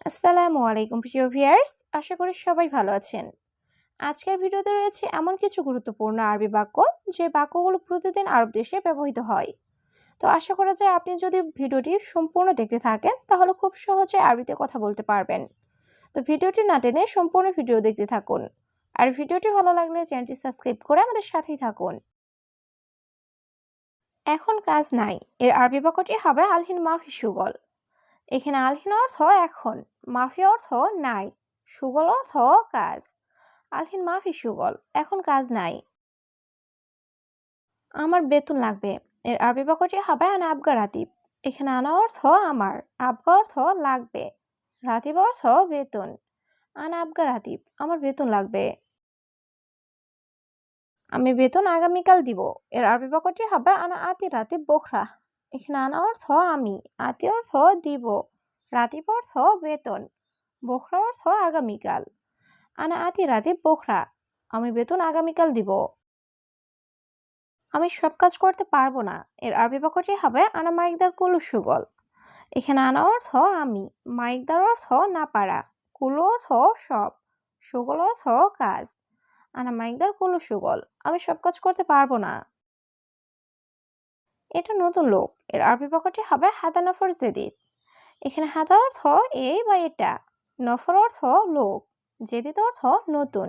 আসসালামু আলাইকুম প্রিয় ভিউয়ার্স, আশা করি সবাই ভালো আছেন। আজকের ভিডিওতে রয়েছে এমন কিছু গুরুত্বপূর্ণ আরবি বাক্য যে বাক্যগুলো প্রতিদিন আরব দেশে ব্যবহৃত হয়। তো আশা করা যায় আপনি যদি ভিডিওটি সম্পূর্ণ দেখতে থাকেন তাহলে খুব সহজে আরবিতে কথা বলতে পারবেন। তো ভিডিওটি না টেনে সম্পূর্ণ ভিডিও দেখতে থাকুন। আর ভিডিওটি ভালো লাগলে চ্যানেলটি সাবস্ক্রাইব করে আমাদের সাথেই থাকুন। এখন কাজ নাই এর আরবি বাক্যটি হবে আলহিন মাফি সুগল। এখানে আলহিন অর্থ এখন, মাফি অর্থ নাই, সুগল অর্থ কাজ। আলহিন মাফি সুগল, এখন কাজ নাই। আমার বেতন লাগবে এর আরবি বাক্যটি হবে আনা আবগা রাতিব। এখানে আনা অর্থ আমার, আবগা অর্থ লাগবে, রাতিব অর্থ বেতন। আনা আবগা রাতিব, আমার বেতন লাগবে। আমি বেতন আগামীকাল দিব এর আরবি বাক্যটি হবে আনা আতি রাতিব বোখরা। এখানে আনা অর্থ আমি, আতি অর্থ দিব, রাতিব অর্থ বেতন, বোখরা অর্থ আগামীকাল। আনা আতি রাতিব বোখরা, আমি বেতন আগামীকাল দিব। আমি সব কাজ করতে পারবো না এর আরবি বাক্যটি হবে আনা মাইকদার কুলু সুগল। এখানে আনা অর্থ আমি, মাইকদার অর্থ না পারা, কুলু অর্থ সব, সুগল অর্থ কাজ। আনা মাইকদার কুলু সুগল, আমি সব কাজ করতে পারবো না। এটা নতুন লোক এর আরবি বাক্যটি হবে হাদা নফর জেদিদ। এখানে হাদা অর্থ এই বা এটা, নফর অর্থ লোক, জেদিদ অর্থ নতুন।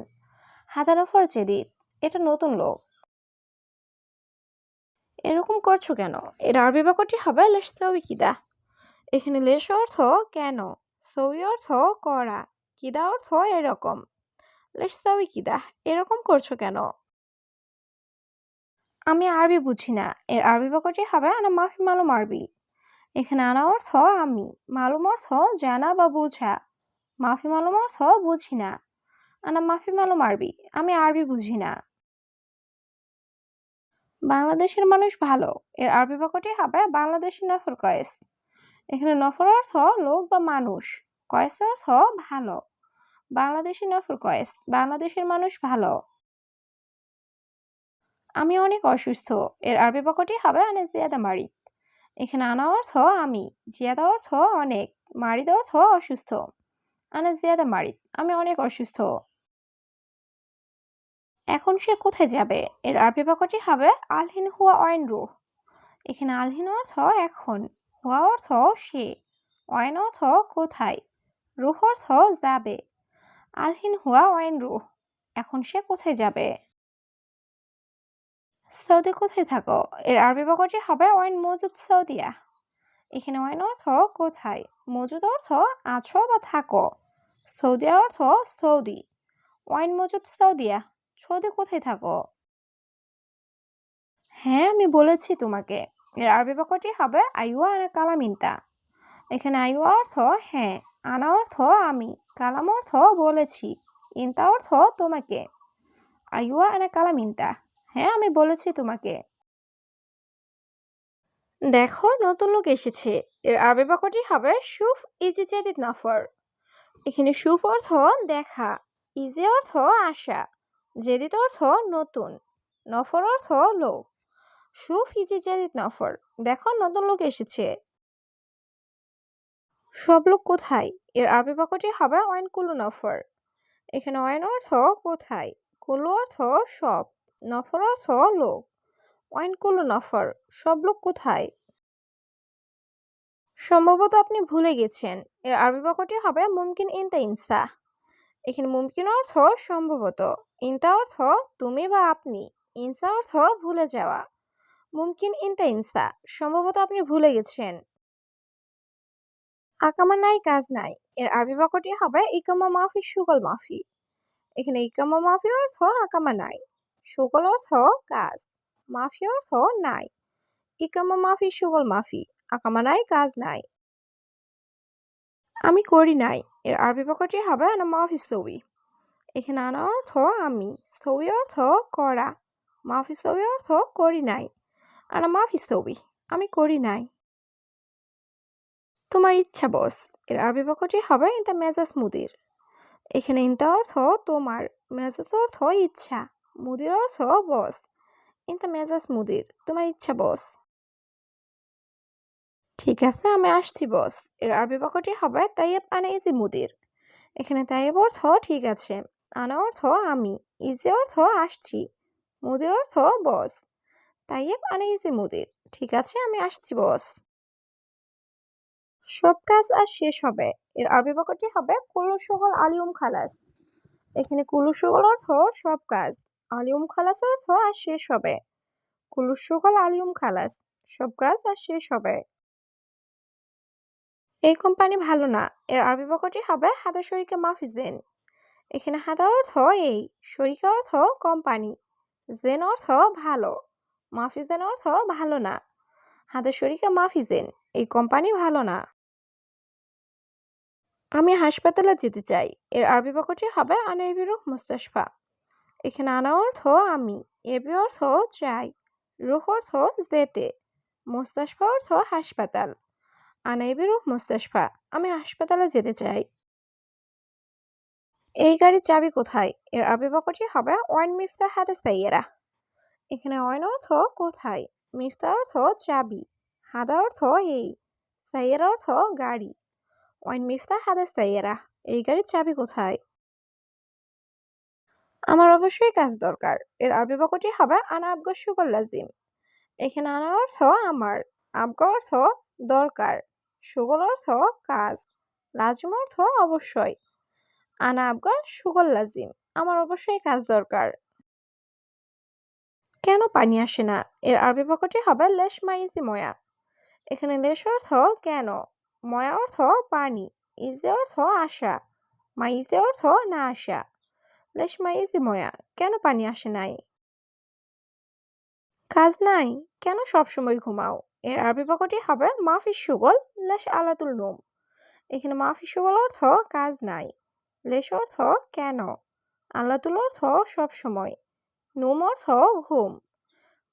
হাদা নফর জেদিদ, এটা নতুন লোক। এরকম করছো কেন এর আরবি বাক্যটি হবে লেশ সাউই কিদা। এখানে লেশ অর্থ কেন, সৌই অর্থ করা, কিদা অর্থ এরকম। লেশ সাউই কিদা, এরকম করছো কেন। আমি আরবি বুঝি না এর আরবি বাক্যটি হবে আনা মাফি মালুম আরবি। এখানে আনা অর্থ আমি, মালুম অর্থ জানা বা বোঝা, মাফি মালুম অর্থ বুঝি না। আনা মাফি মালুম আরবি, আমি আরবি বুঝি না। বাংলাদেশের মানুষ ভালো এর আরবি বাক্যটি হবে বাংলাদেশি নফর কয়েস। এখানে নফর অর্থ লোক বা মানুষ, কয়েস অর্থ ভালো। বাংলাদেশি নফর কয়েস, বাংলাদেশের মানুষ ভালো। আমি অনেক অসুস্থ এর আরবি বাক্যটি হবে আনা জিয়াদা মারিদ। এখানে আনা অর্থ আমি, জিয়াদা অর্থ অনেক, মারিদ অর্থ অসুস্থ। আনা জিয়াদা মারিদ, আমি অনেক অসুস্থ। এখন সে কোথায় যাবে এর আরবি বাক্যটি হবে আলহিন হুয়া অয়েন রুহ। এখানে আলহিন অর্থ এখন, হুয়া অর্থ সে, অয়েন অর্থ কোথায়, রুহ অর্থ যাবে। আলহিন হুয়া অয়েন রুহ, এখন সে কোথায় যাবে। সৌদি কোথায় থাকো এর আরবি বাক্যটি হবে অয়েন মজুদ সৌদিয়া। এখানে অয়েন অর্থ কোথায়, মজুদ অর্থ আছো বা থাকো, সৌদিয়া অর্থ সৌদি। অয়েন মজুদ সৌদিয়া, সৌদি কোথায় থাকো। হ্যাঁ আমি বলেছি তোমাকে এর আরবি বাক্যটি হবে আইওয়া আনা কালামিনতা। এখানে আইওয়া অর্থ হ্যাঁ, আনা অর্থ আমি, কালাম অর্থ বলেছি, ইনতা অর্থ তোমাকে। আইওয়া আনা কালামিনতা, হ্যাঁ আমি বলেছি তোমাকে। দেখো নতুন লোক এসেছে এর আরবি বাক্যটি হবে শুফ ইজি জেদিদ নফর। এখানে শুফ অর্থ দেখা, ইজি অর্থ আসা, জেদিদ অর্থ নতুন, নফর অর্থ লোক। শুফ ইজি জেদিদ নফর, দেখো নতুন লোক এসেছে। সব লোক কোথায় এর আরবি বাক্যটি হবে অয়েন কুলু নফর। এখানে অয়েন অর্থ কোথায়, কুলু অর্থ সব, নফর অর্থ লোক। অয়েন কুলু নফর, সব লোক কোথায়। সম্ভবত আপনি ভুলে গেছেন এর আরবি বাক্যটি হবে মুমকিন ইনতা ইনসা। এখানে মুমকিন অর্থ সম্ভবত, ইনতা অর্থ তুমি বা আপনি, ইনসা অর্থ ভুলে যাওয়া। মুমকিন ইনতা ইনসা, সম্ভবত আপনি ভুলে গেছেন। আকামা নাই কাজ নাই এর আরবি বাক্যটি হবে ইকামা মাফি সুগল মাফি। এখানে ইকামা মাফি অর্থ আকামা নাই, সুগল অর্থ কাজ, মাফি অর্থ নাই। ইকামা মাফি সুগল মাফি, আকামা নাই কাজ নাই। আমি করি নাই এর আরবি বাক্যটি হবে আনা মাফি সবি। এখানে আনা অর্থ আমি, সবি অর্থ করা, মাফি সবি অর্থ করি নাই। আনা মাফি সবি, আমি করি নাই। তোমার ইচ্ছা বস এর আরবি বাক্যটি হবে ইনতা মেজাজ মুদির। এখানে ইনতা অর্থ তোমার, মেজাজ অর্থ ইচ্ছা, মুদির অর্থ বস। ইনতা মেজাজ মুদির, তোমার ইচ্ছা বস। ঠিক আছে, আমি আসছি বস। এর আরবি বাক্যটি হবে তাইয়েব আনা ইজি মুদির। এখানে তাইয়েব অর্থ ঠিক আছে, আনা অর্থ আমি, ইজি অর্থ আসছি, মুদির অর্থ বস। তাইয়েব আনা ইজি মুদির, ঠিক আছে আমি আসছি বস। সব কাজ আজ শেষ হবে। এর আরবি বাক্যটি হবে কুল্লু শুগল আলিউম খালাস। এখানে কুল্লু শুগল অর্থ সব কাজ, আলিউম খালাস অর্থ আজ শেষ হবে। কুল্লু শুগল আলিউম খালাস, সব কাজ আজ শেষ হবে। এই কোম্পানি ভালো না। এর আরবি বাক্যটি হবে হাদা শরীকে মাফি জেন। এখানে হাদা অর্থ এই, শরীকা অর্থ কোম্পানি, জেন অর্থ ভালো, মাফি জেন অর্থ ভালো না। হাদা শরীকে মাফি জেন, এই কোম্পানি ভালো না। আমি হাসপাতালে যেতে চাই। এর আরবি বাক্যটি হবে আনা এবিরুহ মুস্তাশফা। এখানে আনা অর্থ আমি, এবি অর্থ চাই, রুহ অর্থ যেতে, মুস্তাশফা অর্থ হাসপাতাল। আনা এবিরুহ মুস্তাশফা, আমি হাসপাতালে যেতে চাই। এই গাড়ির চাবি কোথায়? এর আরবি বাক্যটি হবে ওয়াইন মিফতা হাদা সাইয়েরা। এখানে ওয়াইন অর্থ কোথায়, মিফতা অর্থ চাবি, হাদা অর্থ এই, সাইয়েরা অর্থ গাড়ি। ওয়াইন মিফতা হাদা সাইয়েরা, এই গাড়ির চাবি কোথায়? আমার অবশ্যই কাজ দরকার। এর আরবি বাক্যটি হবে আনা আবগা শুগল লাজিম। এখানে আনা অর্থ আমার, আবগা অর্থ দরকার, শুগল অর্থ কাজ, লাজিম অর্থ অবশ্যই। আনা আবগা শুগল লাজিম, আমার অবশ্যই কাজ দরকার। কেন পানি আসে না? এর আরবি বাক্যটি হবে লেশ মাইজি ময়া। এখানে লেশ অর্থ কেন, ময়া অর্থ পানি, ইজে অর্থ আসা, মাইজে অর্থ না আসা। লেশ মাইজি ময়া, কেন পানি আসে নাই? কাজ নাই, কেন সবসময় ঘুমাও? এর আরবি বাক্যটি হবে মাফি সুগল লেশ আলাতুল নোম। এখানে মাফি সুগল অর্থ কাজ নাই, লেশ অর্থ কেন, আলাতুল অর্থ সবসময়, নোম অর্থ ঘুম।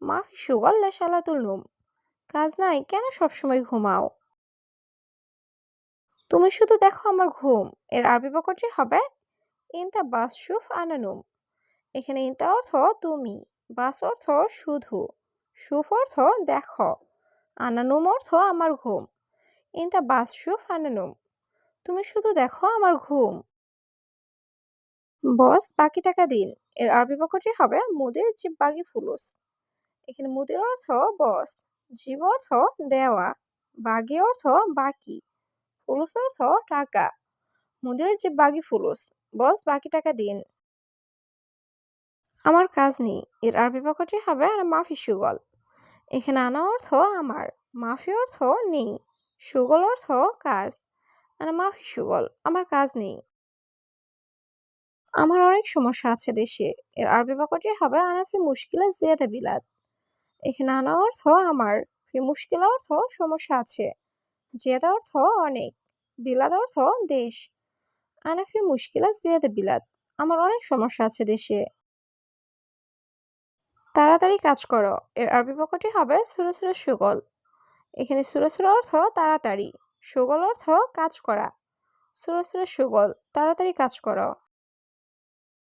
মাফি সুগল লেশ আলাতুল নোম, কাজ নাই কেন সবসময় ঘুমাও? তুমি শুধু দেখো আমার ঘুম। এর আরবি বাক্যটি হবে ইনতা বাস শুফ আনানুম। এখানে ইনতা অর্থ তুমি, বাস অর্থ শুধু, শুফ অর্থ দেখো, আনানুম অর্থ আমার ঘুম। ইনতা বাস শুফ আনানুম, তুমি শুধু দেখো আমার ঘুম। বস বাকি টাকা দিন। এর আরবি বাক্যটি হবে মুদির জিব বাগি ফুলুস। এখানে মুদির অর্থ বস, জিব অর্থ দেওয়া, বাগি অর্থ বাকি, ফুলুস অর্থ টাকা। মুদির জিব বাগি ফুলুস, বস বাকি টাকা দিন। আমার কাজ নেই। এর আরবি বাক্যটি হবে আনা মাফি সুগল। এখানে আনা অর্থ আমার, মাফি অর্থ নেই, সুগল অর্থ কাজ। আনা মাফি সুগল, আমার কাজ নেই। আমার অনেক সমস্যা আছে দেশে। এর আরবি বাক্যটি হবে আনা ফি মুশকিলা জিয়াদা বিলাদ। এখানে আনা অর্থ আমার, ফি মুশকিলা অর্থ সমস্যা আছে, জিয়াদা অর্থ অনেক, বিলাদ অর্থ দেশ। আনা ফি মুশকিলা জিয়াদা বিলাদ, আমার অনেক সমস্যা আছে দেশে। তাড়াতাড়ি কাজ করো। এর আরবি বাক্যটি হবে সুরা সুগল। এখানে সুরা অর্থ তাড়াতাড়ি, সুগল অর্থ কাজ করা। সুরা সুগল, তাড়াতাড়ি কাজ করো।